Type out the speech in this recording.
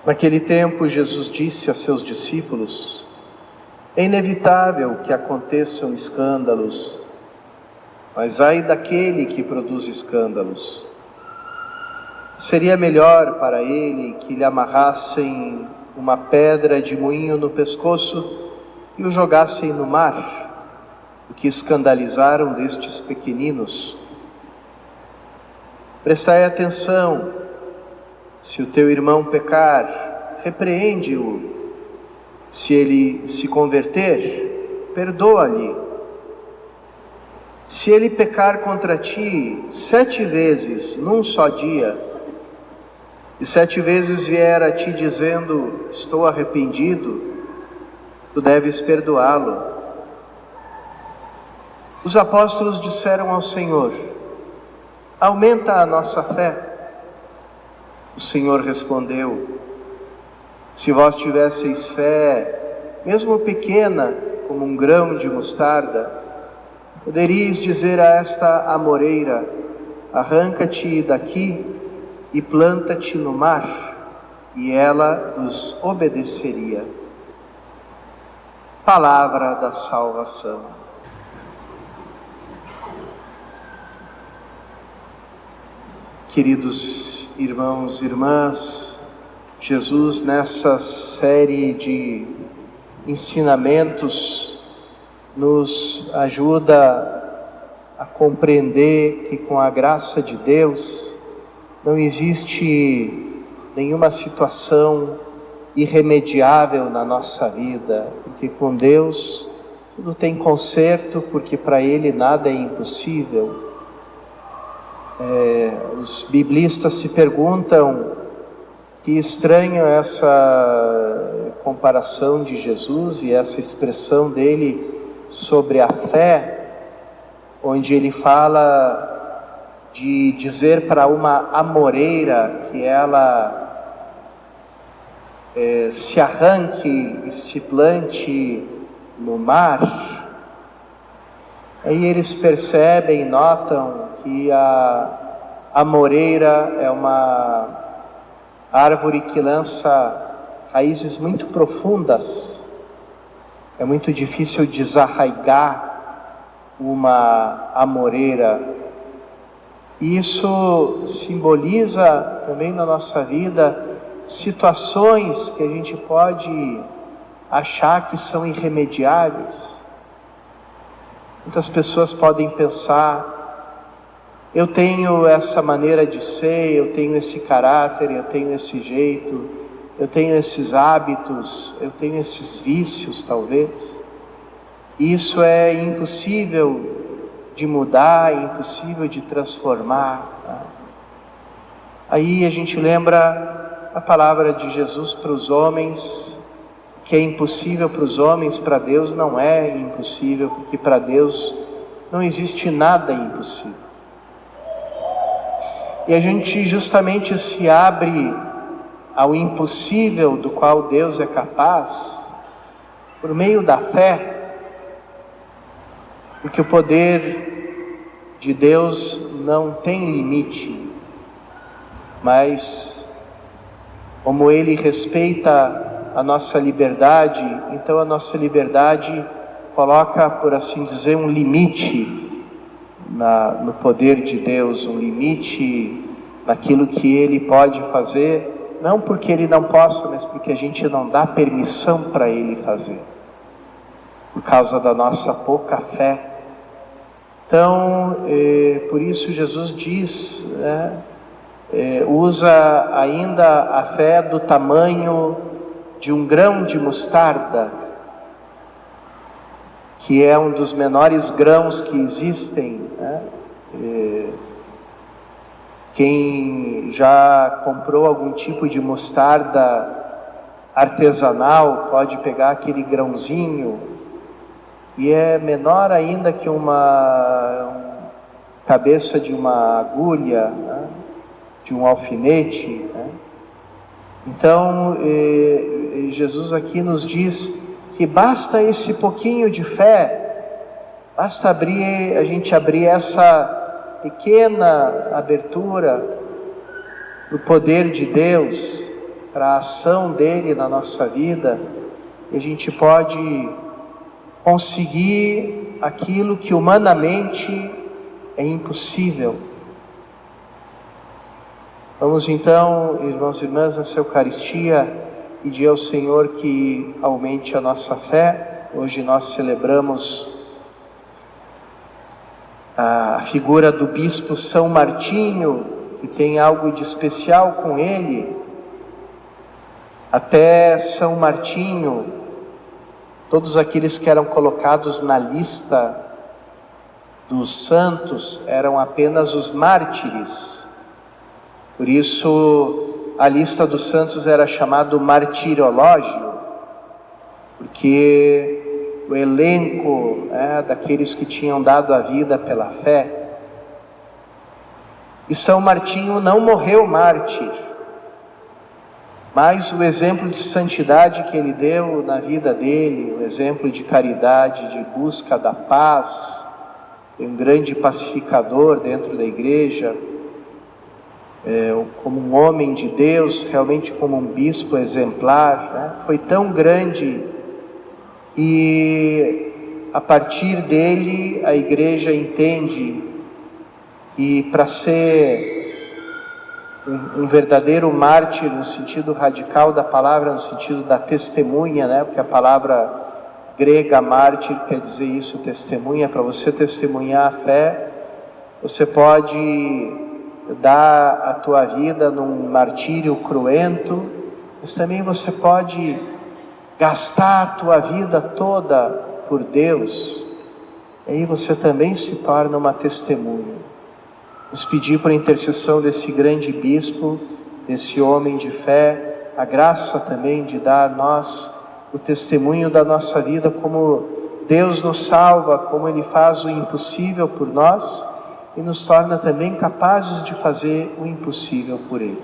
Naquele tempo, Jesus disse a seus discípulos: é inevitável que aconteçam escândalos, mas ai daquele que produz escândalos. Seria melhor para ele que lhe amarrassem uma pedra de moinho no pescoço e o jogassem no mar, do que escandalizar um destes pequeninos. Prestai atenção: se o teu irmão pecar, repreende-o. Se ele se converter, perdoa-lhe. Se ele pecar contra ti 7 vezes num só dia, e 7 vezes vier a ti dizendo: estou arrependido, tu deves perdoá-lo. Os apóstolos disseram ao Senhor: aumenta a nossa fé. O Senhor respondeu: se vós tivesseis fé, mesmo pequena, como um grão de mostarda, poderíeis dizer a esta amoreira: arranca-te daqui e planta-te no mar, e ela vos obedeceria. Palavra da salvação. Queridos irmãos e irmãs, Jesus, nessa série de ensinamentos, nos ajuda a compreender que, com a graça de Deus, não existe nenhuma situação irremediável na nossa vida, porque com Deus tudo tem conserto, porque para Ele nada é impossível. Os biblistas se perguntam: que estranho essa comparação de Jesus e essa expressão dele sobre a fé, onde ele fala de dizer para uma amoreira que ela se arranque e se plante no mar. Aí eles percebem e notam que a amoreira é uma árvore que lança raízes muito profundas. É muito difícil desarraigar uma amoreira. E isso simboliza também na nossa vida situações que a gente pode achar que são irremediáveis. Muitas pessoas podem pensar: eu tenho essa maneira de ser, eu tenho esse caráter, eu tenho esse jeito, eu tenho esses hábitos, eu tenho esses vícios talvez. Isso é impossível de mudar, é impossível de transformar. Aí a gente lembra a palavra de Jesus para os homens: que é impossível para os homens, para Deus não é impossível, porque para Deus não existe nada impossível. E a gente justamente se abre ao impossível do qual Deus é capaz, por meio da fé, porque o poder de Deus não tem limite, mas como Ele respeita a nossa liberdade, então a nossa liberdade coloca, por assim dizer, um limite no poder de Deus, um limite naquilo que Ele pode fazer, não porque Ele não possa, mas porque a gente não dá permissão para Ele fazer, por causa da nossa pouca fé. Então, por isso Jesus diz, usa ainda a fé do tamanho de um grão de mostarda, que é um dos menores grãos que existem. Quem já comprou algum tipo de mostarda artesanal pode pegar aquele grãozinho, e é menor ainda que uma cabeça de uma agulha, de um alfinete. Então, Jesus aqui nos diz que basta esse pouquinho de fé, basta a gente abrir essa pequena abertura no poder de Deus, para a ação dele na nossa vida, e a gente pode conseguir aquilo que humanamente é impossível. Vamos então, irmãos e irmãs, nessa Eucaristia, pedir ao Senhor que aumente a nossa fé. Hoje nós celebramos a figura do bispo São Martinho, que tem algo de especial com ele. Até São Martinho, todos aqueles que eram colocados na lista dos santos eram apenas os mártires. Por isso, a lista dos santos era chamado martirológio, porque o elenco daqueles que tinham dado a vida pela fé. E São Martinho não morreu mártir, mas o exemplo de santidade que ele deu na vida dele, o exemplo de caridade, de busca da paz, um grande pacificador dentro da igreja, como um homem de Deus, realmente como um bispo exemplar, foi tão grande, e a partir dele a igreja entende que para ser um verdadeiro mártir no sentido radical da palavra, no sentido da testemunha, porque a palavra grega mártir quer dizer isso, testemunha. Para você testemunhar a fé, você pode dar a tua vida num martírio cruento, mas também você pode gastar a tua vida toda por Deus, e aí você também se torna uma testemunha. Vamos pedir por intercessão desse grande bispo, desse homem de fé, a graça também de dar a nós o testemunho da nossa vida, como Deus nos salva, como Ele faz o impossível por nós, e nos torna também capazes de fazer o impossível por Ele.